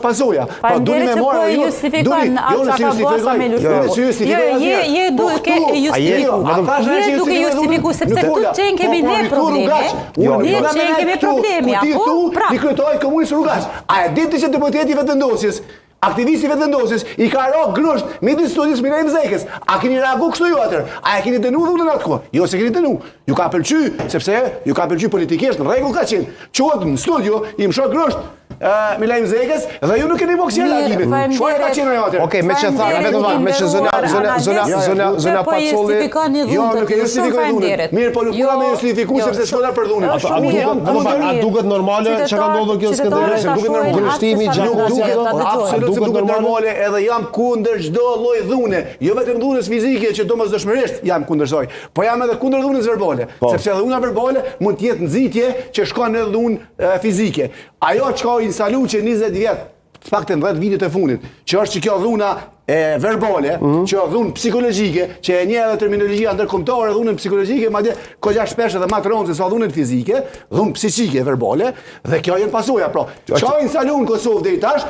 pasoja. Faleminderit që po justifikon atë çka ka bërë me Lushnjë. Je duke justifikuar sepse këtu që kemi ne probleme. Ne që kemi probleme. Apo pra. Kryetori i komunës Rrugaç. A e ditë që deputeti vetëvendosjes, aktivisti vetëvendosjes i ka rrok grosht midis studios Miraj Mzekës. A keni reaguar kështu ju atër? A e keni dënuar dhunën atë kohë? Jo, se keni dënuar. Ju ka pëlqy, sepse ju ka pëlqy politikisht, në rregull ka qenë. Quhet në studio, i më shoh grosht Miraj Mzekës dhe ju nuk keni voksia reagimin. Çfarë ka qenë ajo atër? Okej, me që tha, vetëm me që zona Pacolli. Jo, nuk e justifikoj dhunën. Mirë, po lukura me justifikuar sepse s'ka për dhunën. A duket normale që ka ndodhur kjo skandal? Duket normale kundërshtimi gjatë duket normale edhe jam kundër çdo lloj dhune, jo vetëm dhunës fizike që domosdoshmërisht jam kundërsoj, po jam edhe kundër dhunës verbale, sepse dhuna verbale mund të jetë nxitje që shkon në dhunë fizike. Ajo çka u instalu që 20 vjet, fakte 10 vitet e fundit, që është që kjo dhuna verbale, që dhunë psikologjike, që e një edhe terminologjia ndërkombëtare, dhunën psikologjike, madje goxha shpesh edhe më të rëndë se sa dhunën fizike, dhunë psiqike verbale, dhe kjo janë pasoja, pra. Çka instalu në Kosovë deri tash